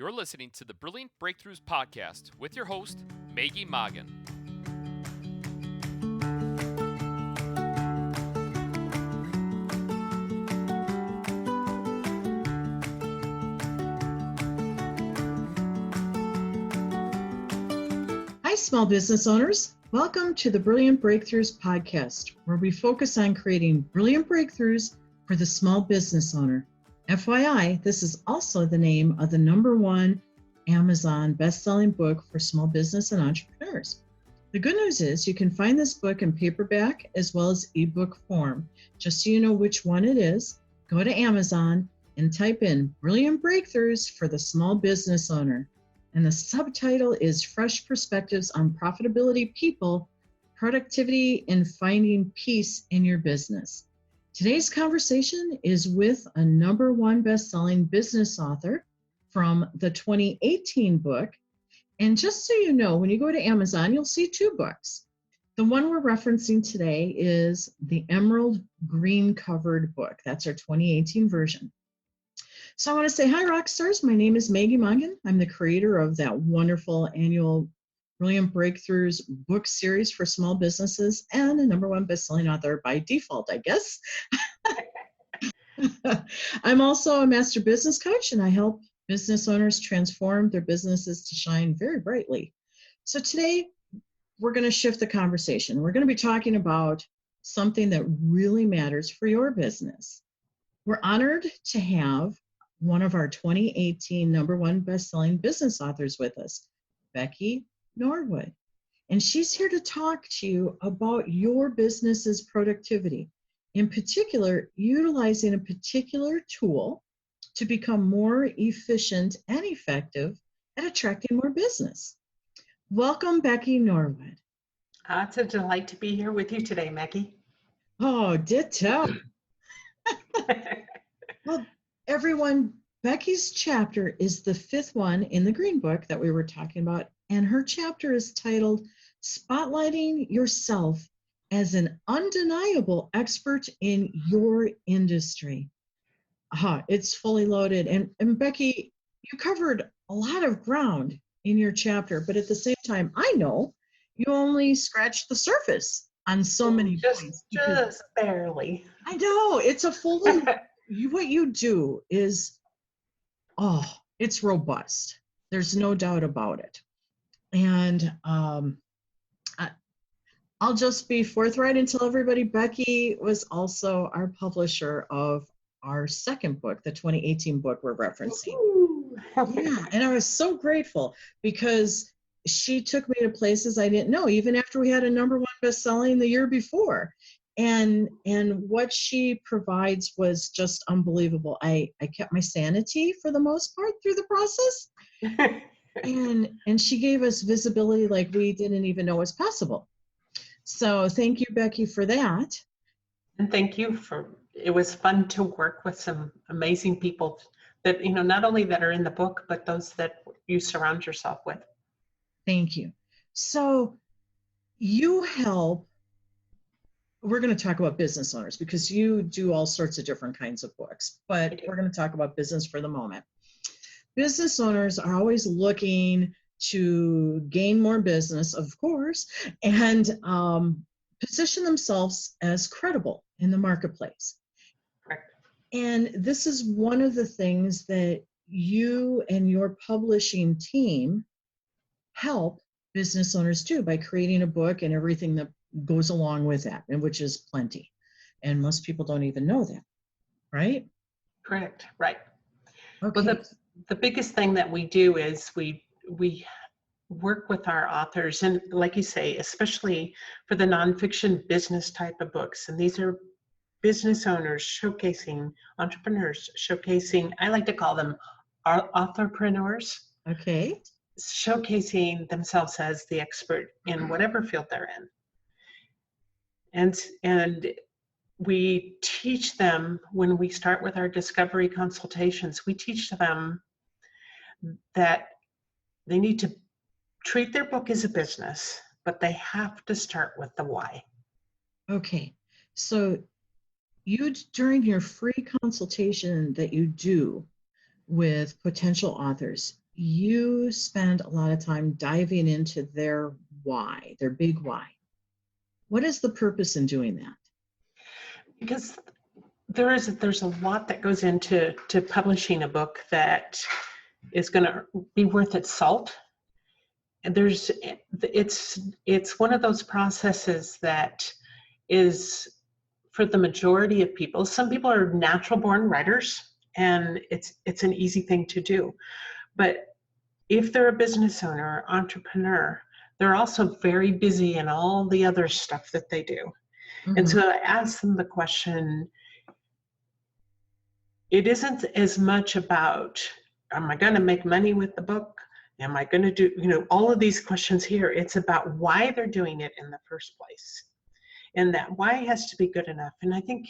You're listening to the Brilliant Breakthroughs podcast with your host, Maggie Morgan. Hi, small business owners. Welcome to the Brilliant Breakthroughs podcast, where we focus on creating brilliant breakthroughs for the small business owner. FYI, this is also the name of the #1 Amazon best-selling book for small business and entrepreneurs. The good news is you can find this book in paperback as well as ebook form. Just so you know which one it is, go to Amazon and type in Brilliant Breakthroughs for the Small Business Owner. And the subtitle is Fresh Perspectives on Profitability, People, Productivity, and Finding Peace in Your Business. Today's conversation is with a #1 best-selling business author from the 2018 book. And just so you know, when you go to Amazon, you'll see 2 books. The one we're referencing today is the emerald green covered book. That's our 2018 version. So I want to say hi, rock stars. My name is Maggie Morgan. I'm the creator of that wonderful annual Brilliant Breakthroughs book series for small businesses and a #1 best-selling author by default, I guess. I'm also a master business coach, and I help business owners transform their businesses to shine very brightly. So today, we're going to shift the conversation. We're going to be talking about something that really matters for your business. We're honored to have one of our 2018 #1 best-selling business authors with us, Becky Norwood. And she's here to talk to you about your business's productivity, in particular, utilizing a particular tool to become more efficient and effective at attracting more business. Welcome, Becky Norwood. It's a delight to be here with you today, Maggie. Oh, ditto. Well, everyone, Becky's chapter is the 5th one in the Green Book that we were talking about, and her chapter is titled Spotlighting Yourself as an Undeniable Expert in Your Industry. It's fully loaded. And Becky, you covered a lot of ground in your chapter, but at the same time, I know you only scratched the surface on so many points. Just barely. I know, it's a fully, what you do is, it's robust. There's no doubt about it. And I'll just be forthright and tell everybody Becky was also our publisher of our 2nd book, the 2018 book we're referencing. Yeah, and I was so grateful because she took me to places I didn't know, even after we had a #1 best-selling the year before. And what she provides was just unbelievable. I kept my sanity for the most part through the process. and she gave us visibility like we didn't even know was possible. So thank you, Becky, for that. And thank you it was fun to work with some amazing people that, not only that are in the book, but those that you surround yourself with. Thank you. So you help, we're going to talk about business owners because you do all sorts of different kinds of books, but we're going to talk about business for the moment. Business owners are always looking to gain more business, of course, and position themselves as credible in the marketplace. Correct. And this is one of the things that you and your publishing team help business owners do by creating a book and everything that goes along with that, and which is plenty. And most people don't even know that, right? Correct. Right. Okay. Well, the biggest thing that we do is we work with our authors, and like you say, especially for the nonfiction business type of books. And these are business owners showcasing, entrepreneurs showcasing, I like to call them authorpreneurs. Okay. Showcasing themselves as the expert in whatever field they're in. And we teach them, when we start with our discovery consultations, we teach them that they need to treat their book as a business, but they have to start with the why. Okay. So you, during your free consultation that you do with potential authors, you spend a lot of time diving into their why, their big why. What is the purpose in doing that? Because there's a lot that goes into publishing a book that is going to be worth its salt. And it's one of those processes that is for the majority of people. Some people are natural born writers, and it's an easy thing to do. But if they're a business owner, entrepreneur, they're also very busy in all the other stuff that they do. Mm-hmm. And so I asked them the question, it isn't as much about, am I going to make money with the book? Am I going to do, all of these questions here. It's about why they're doing it in the first place. And that why has to be good enough. And I think,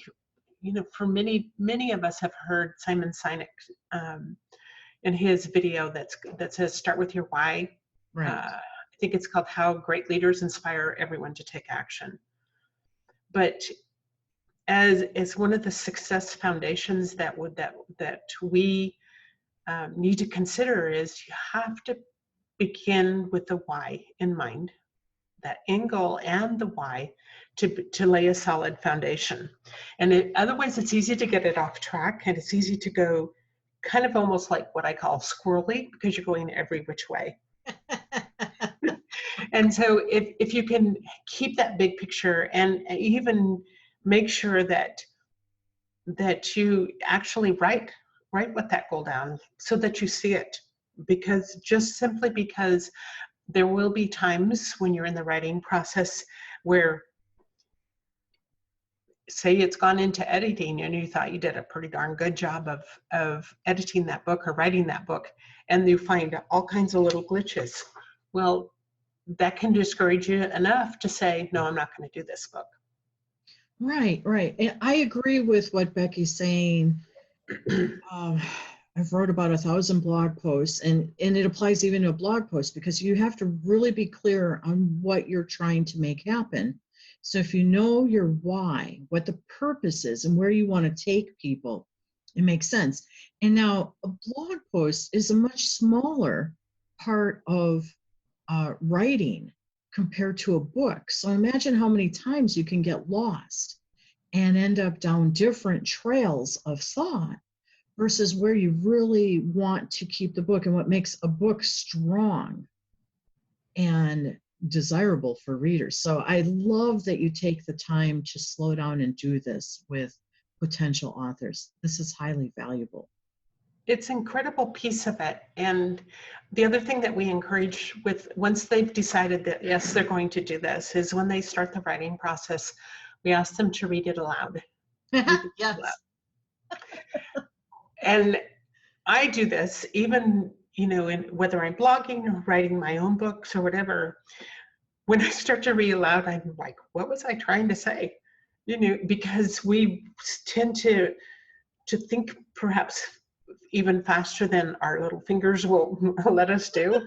for many of us have heard Simon Sinek in his video that says, start with your why. Right. I think it's called How Great Leaders Inspire Everyone to Take Action. But as one of the success foundations that we need to consider is you have to begin with the why in mind, that end goal and the why to lay a solid foundation. And otherwise it's easy to get it off track, and it's easy to go kind of almost like what I call squirrely, because you're going every which way. And so if you can keep that big picture and even make sure that you actually write what that goal down so that you see it, because there will be times when you're in the writing process where, say it's gone into editing and you thought you did a pretty darn good job of editing that book or writing that book, and you find all kinds of little glitches. Well, that can discourage you enough to say, no, I'm not going to do this book. Right. And I agree with what Becky's saying. I've wrote about 1,000 blog posts, and it applies even to a blog post, because you have to really be clear on what you're trying to make happen. So if you know your why, what the purpose is, and where you want to take people, it makes sense. And now a blog post is a much smaller part of writing compared to a book. So imagine how many times you can get lost and end up down different trails of thought versus where you really want to keep the book and what makes a book strong and desirable for readers. So I love that you take the time to slow down and do this with potential authors. This is highly valuable. It's an incredible piece of it. And the other thing that we encourage once they've decided that, yes, they're going to do this, is when they start the writing process, we ask them to read it aloud. Yes. And I do this even, whether I'm blogging or writing my own books or whatever. When I start to read aloud, I'm like, what was I trying to say? Because we tend to think perhaps even faster than our little fingers will let us do.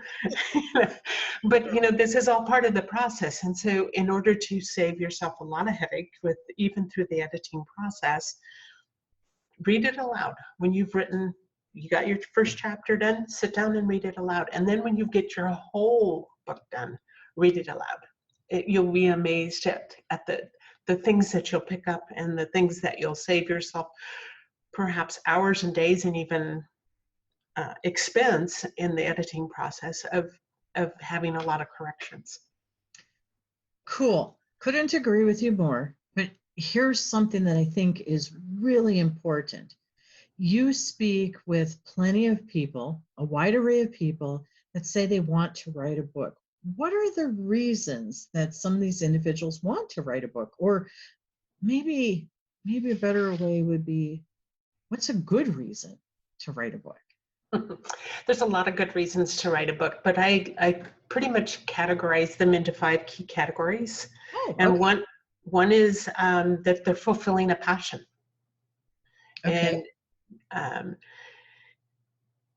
But this is all part of the process. And so in order to save yourself a lot of headache even through the editing process, read it aloud. When you've written, you got your first chapter done, sit down and read it aloud. And then when you get your whole book done, read it aloud. You'll be amazed at the things that you'll pick up and the things that you'll save yourself perhaps hours and days and even expense in the editing process of having a lot of corrections. Cool. Couldn't agree with you more. But here's something that I think is really important. You speak with plenty of people, a wide array of people that say they want to write a book. What are the reasons that some of these individuals want to write a book? Or maybe a better way would be, what's a good reason to write a book? There's a lot of good reasons to write a book, but I pretty much categorize them into 5 key categories. Oh, and okay. one is that they're fulfilling a passion. Okay. And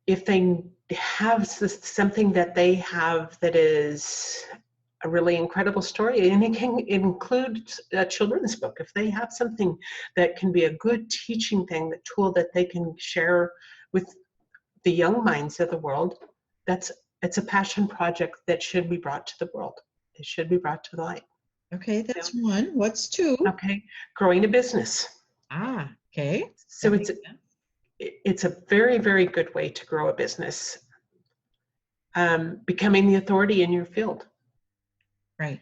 if they have something that they have that is a really incredible story, and it can include a children's book, if they have something that can be a good teaching thing, the tool that they can share with the young minds of the world, it's a passion project that should be brought to the world. It should be brought to the light. Okay, that's one. What's two? Okay, growing a business. Okay. So That makes sense. it's a very, very good way to grow a business. Becoming the authority in your field. Right.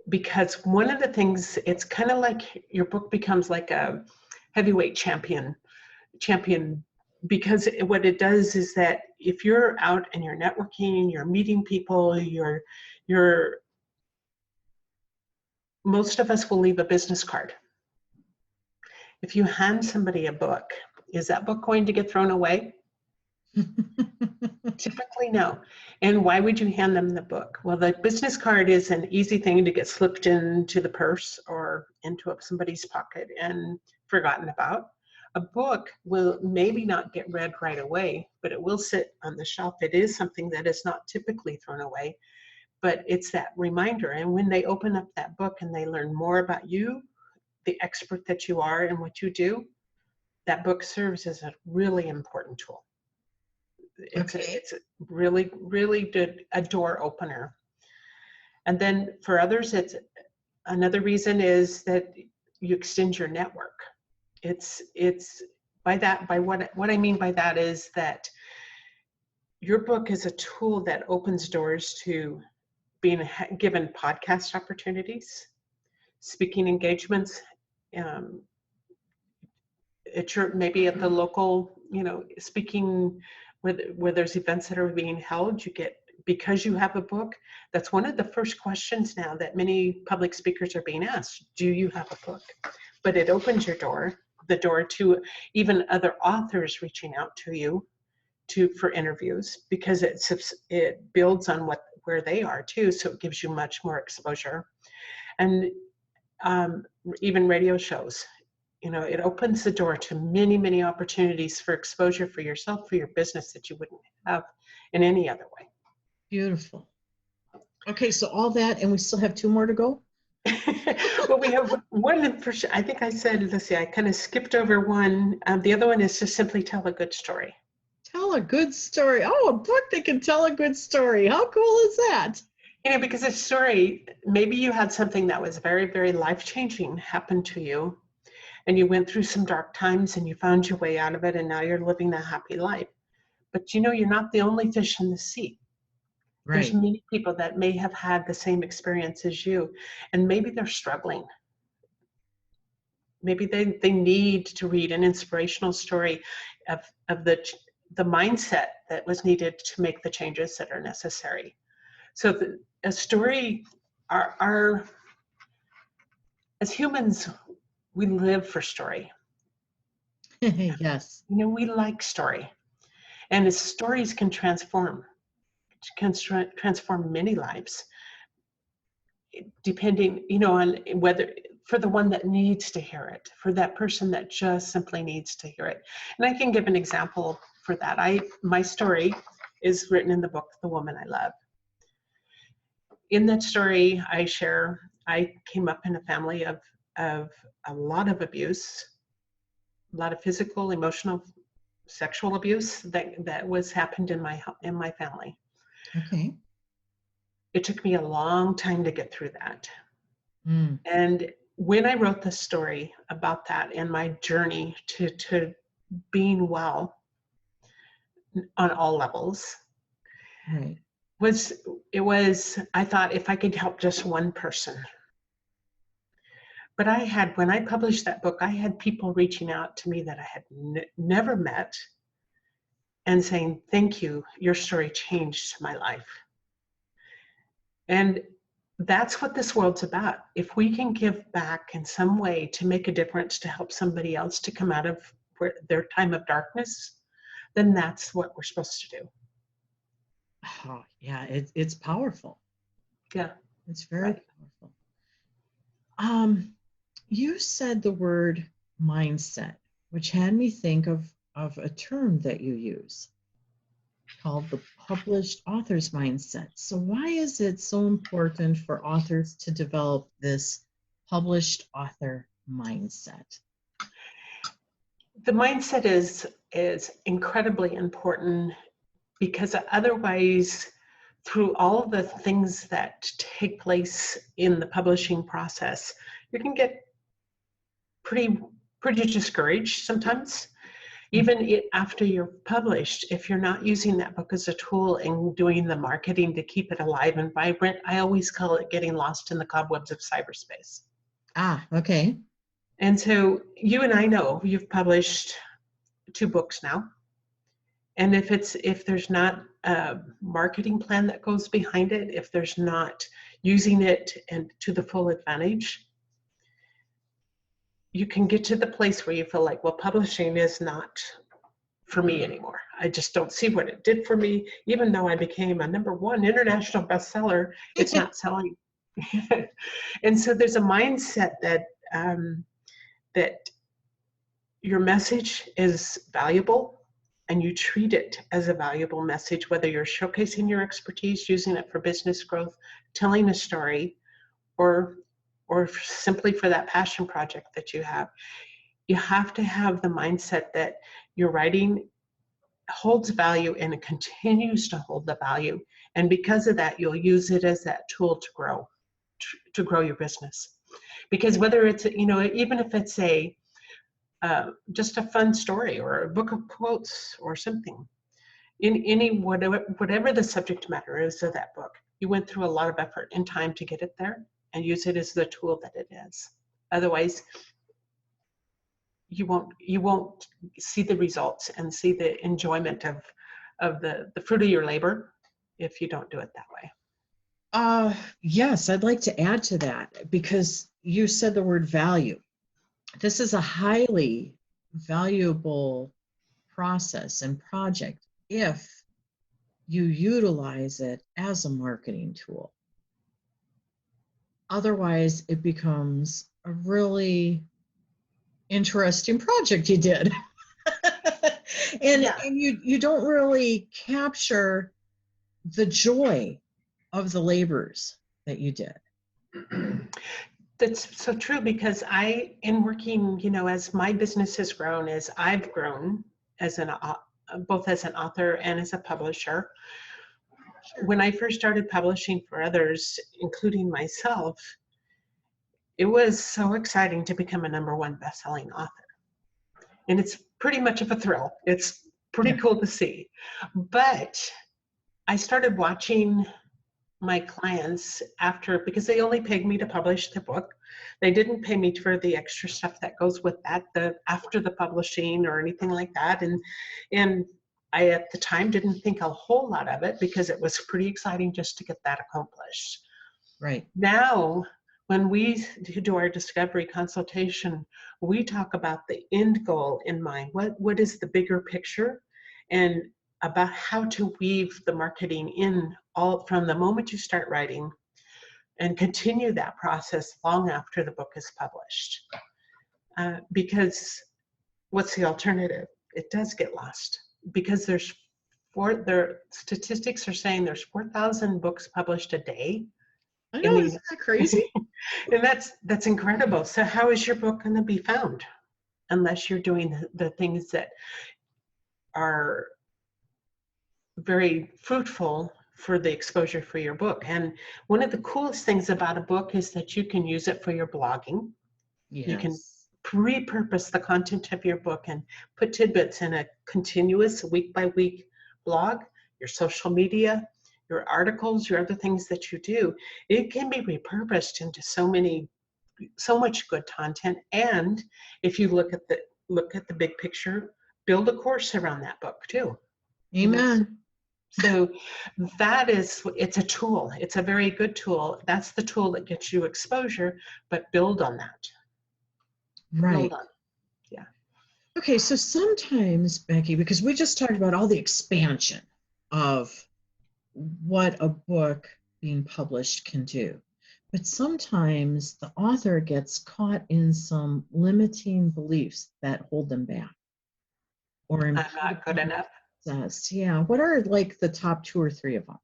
Because one of the things, it's kind of like your book becomes like a heavyweight champion, because what it does is that if you're out and you're networking, you're meeting people, most of us will leave a business card. If you hand somebody a book, is that book going to get thrown away? Typically, no. And why would you hand them the book? Well, the business card is an easy thing to get slipped into the purse or into somebody's pocket and forgotten about. A book will maybe not get read right away, but it will sit on the shelf. It is something that is not typically thrown away, but it's that reminder. And when they open up that book and they learn more about you, the expert that you are and what you do, that book serves as a really important tool. It's a really, really good, a door opener. And then for others, it's another reason is that you extend your network. It's what I mean by that is that your book is a tool that opens doors to being given podcast opportunities, speaking engagements, maybe at the local, speaking where there's events that are being held, you get, because you have a book, that's one of the first questions now that many public speakers are being asked. Do you have a book? But it opens the door to even other authors reaching out to you for interviews, because it builds on where they are too. So it gives you much more exposure. And even radio shows. It opens the door to many, many opportunities for exposure for yourself, for your business, that you wouldn't have in any other way. Beautiful. Okay, so all that, and we still have two more to go? Well, we have one, I think I said, let's see, I kind of skipped over one. The other one is to simply tell a good story. Tell a good story. Oh, a book that can tell a good story. How cool is that? Because a story, maybe you had something that was very, very life-changing happen to you, and you went through some dark times and you found your way out of it, and now you're living a happy life. But you're not the only fish in the sea. Right. There's many people that may have had the same experience as you, and maybe they're struggling. Maybe they need to read an inspirational story of the mindset that was needed to make the changes that are necessary. So a story, as humans, we live for story. Yes. We like story. And as stories can transform many lives, depending, on whether, for the one that needs to hear it, for that person that just simply needs to hear it. And I can give an example for that. My story is written in the book, The Woman I Love. In that story, I came up in a family of a lot of abuse, a lot of physical, emotional, sexual abuse that was happened in my family. Okay. It took me a long time to get through that. Mm. And when I wrote the story about that and my journey to being well on all levels, Right. I thought if I could help just one person. But when I published that book, I had people reaching out to me that I had never met and saying, thank you, your story changed my life. And that's what this world's about. If we can give back in some way to make a difference, to help somebody else to come out of their time of darkness, then that's what we're supposed to do. Oh, yeah, it's powerful. Yeah. It's very powerful. You said the word mindset, which had me think of a term that you use called the published author's mindset. So why is it so important for authors to develop this published author mindset? The mindset is incredibly important because otherwise, through all of the things that take place in the publishing process, you can get pretty discouraged sometimes. Even after you're published, if you're not using that book as a tool and doing the marketing to keep it alive and vibrant, I always call it getting lost in the cobwebs of cyberspace. Ah, okay. And so you and I know you've published 2 books now. And if there's not a marketing plan that goes behind it, if there's not using it and to the full advantage, you can get to the place where you feel like, well, publishing is not for me anymore. I just don't see what it did for me. Even though I became a #1 international bestseller, it's not selling. And so there's a mindset that that your message is valuable, and you treat it as a valuable message, whether you're showcasing your expertise, using it for business growth, telling a story, or simply for that passion project that you have. You have to have the mindset that your writing holds value and it continues to hold the value. And because of that, you'll use it as that tool to grow your business. Because whether it's, even if it's just a fun story or a book of quotes or something, whatever the subject matter is of that book, you went through a lot of effort and time to get it there, and use it as the tool that it is. Otherwise, you won't see the results and see the enjoyment of the fruit of your labor if you don't do it that way. Yes, I'd like to add to that, because you said the word value. This is a highly valuable process and project if you utilize it as a marketing tool. Otherwise, it becomes a really interesting project you did. and you don't really capture the joy of the labors that you did. That's so true, because in working, as my business has grown, as I've grown as both as an author and as a publisher. When I first started publishing for others, including myself, it was so exciting to become a #1 best-selling author. And it's pretty much of a thrill. It's pretty cool to see. But I started watching my clients because they only paid me to publish the book. They didn't pay me for the extra stuff that goes with that, after the publishing or anything like that. And I, at the time, didn't think a whole lot of it, because it was pretty exciting just to get that accomplished. Right. Now, when we do our discovery consultation, we talk about the end goal in mind. What is the bigger picture, and about how to weave the marketing in all from the moment you start writing, and continue that process long after the book is published. Because what's the alternative? It does get lost, because their statistics are saying there's 4,000 books published a day. I know, isn't that crazy? And that's incredible. So how is your book going to be found unless you're doing the things that are very fruitful for the exposure for your book? And one of the coolest things about a book is that you can use it for your blogging. Yes. You can repurpose the content of your book and put tidbits in a continuous week-by-week blog, your social media, your articles, your other things that you do. It can be repurposed into so much good content. And if you look at the big picture, build a course around that book too. Amen. So it's a tool. It's a very good tool. That's the tool that gets you exposure, but build on that. Right. Build on. Yeah. Okay, so sometimes, Becky, because we just talked about all the expansion of what a book being published can do, but sometimes the author gets caught in some limiting beliefs that hold them back. Or I'm not good enough. Yeah. What are like the top 2 or 3 of them?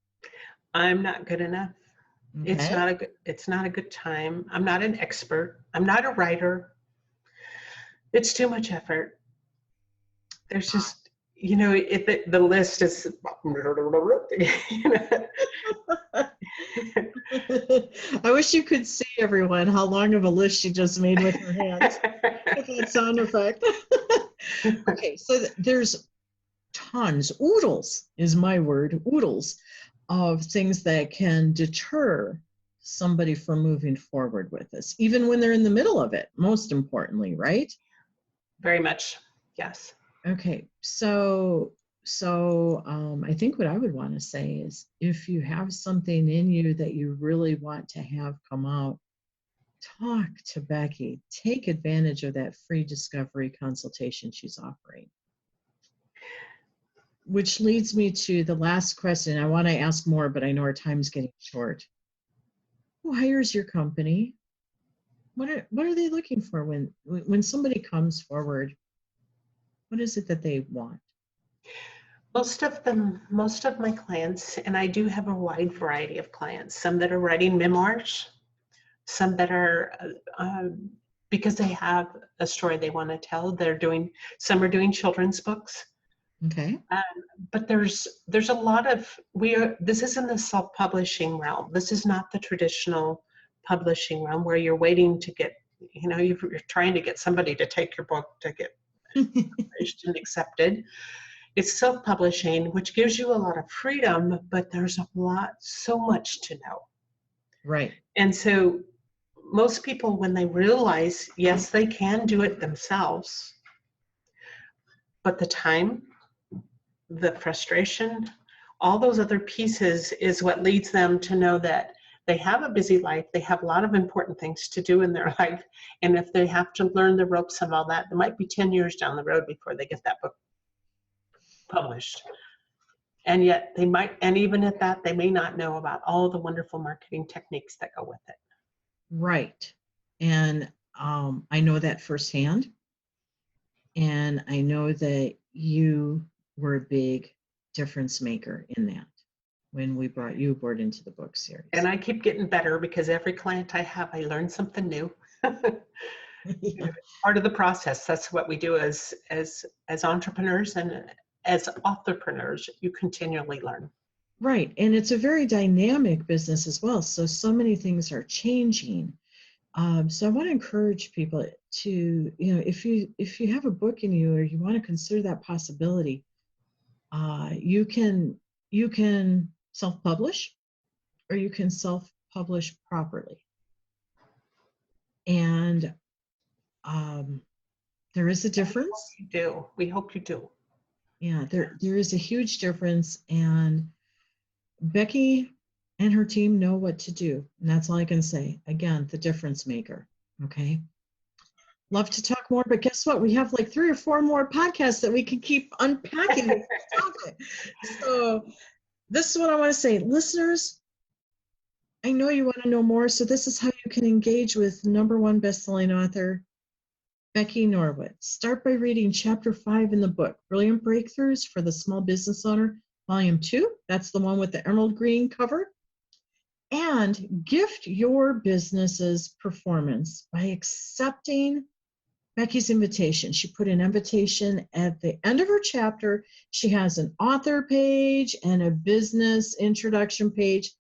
I'm not good enough. Okay. It's not a good time. I'm not an expert. I'm not a writer. It's too much effort. There's just, if the list is, I wish you could see, everyone, how long of a list she just made with her hands. With that sound effect. Okay, so there's tons, oodles is my word, oodles of things that can deter somebody from moving forward with this, even when they're in the middle of it, most importantly, right? Very much, yes. Okay, so I think what I would want to say is, if you have something in you that you really want to have come out, talk to Becky. Take advantage of that free discovery consultation she's offering. Which leads me to the last question. I want to ask more, but I know our time's getting short. Who hires your company? What are they looking for when somebody comes forward? What is it that they want? Most of my clients, and I do have a wide variety of clients, some that are writing memoirs, some that are, because they have a story they want to tell, some are doing children's books. Okay. But there's a lot of, this is in the self-publishing realm. This is not the traditional publishing realm where you're waiting to get, you're trying to get somebody to take your book to get published and accepted. It's self-publishing, which gives you a lot of freedom, but there's so much to know. Right. And so most people, when they realize, yes, they can do it themselves, but the time, the frustration, all those other pieces is what leads them to know that they have a busy life. They have a lot of important things to do in their life. And if they have to learn the ropes and all that, it might be 10 years down the road before they get that book published. And yet and even at that, they may not know about all the wonderful marketing techniques that go with it. Right. And I know that firsthand. And I know that you were a big difference maker in that when we brought you aboard into the book series. And I keep getting better because every client I have, I learn something new. Yeah. Part of the process. That's what we do as entrepreneurs and as authorpreneurs. You continually learn. Right. And it's a very dynamic business as well. So many things are changing. So I want to encourage people to, if you have a book in you or you want to consider that possibility, you can self-publish, or you can self-publish properly. And there is a difference. We hope you do. Yeah, there is a huge difference, and Becky and her team know what to do. And that's all I can say. Again, the difference maker. Okay. Love to talk more, but guess what? We have like 3 or 4 more podcasts that we can keep unpacking this topic. So this is what I want to say. Listeners, I know you want to know more, so this is how you can engage with #1 best-selling author, Becky Norwood. Start by reading Chapter 5 in the book, Brilliant Breakthroughs for the Small Business Owner, Volume 2. That's the one with the emerald green cover. And gift your business's performance by accepting Becky's invitation. She put an invitation at the end of her chapter. She has an author page and a business introduction page.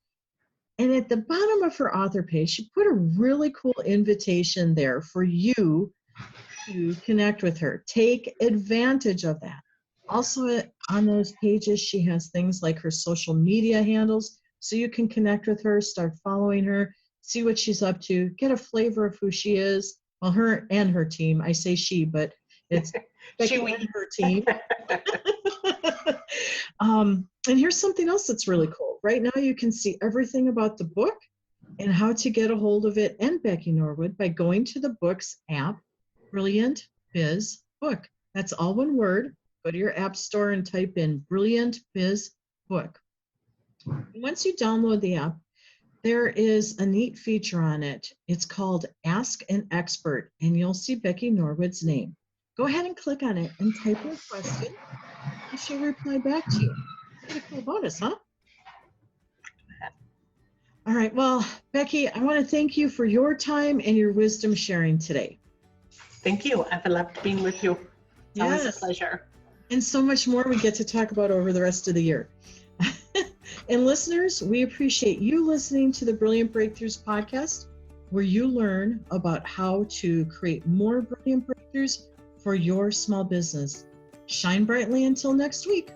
And at the bottom of her author page, she put a really cool invitation there for you to connect with her. Take advantage of that. Also on those pages, she has things like her social media handles, so you can connect with her, start following her, see what she's up to, get a flavor of who she is. Well, her and her team. I say she, but it's Becky and her team. And here's something else that's really cool. Right now you can see everything about the book and how to get a hold of it and Becky Norwood by going to the books app, Brilliant Biz Book. That's all one word. Go to your app store and type in Brilliant Biz Book. Once you download the app, there is a neat feature on it. It's called Ask an Expert, and you'll see Becky Norwood's name. Go ahead and click on it and type your question, and she'll reply back to you. Pretty cool bonus, huh? All right. Well, Becky, I want to thank you for your time and your wisdom sharing today. Thank you. I've loved being with you. It's always a Yes. pleasure. And so much more we get to talk about over the rest of the year. And listeners, we appreciate you listening to the Brilliant Breakthroughs podcast, where you learn about how to create more brilliant breakthroughs for your small business. Shine brightly until next week.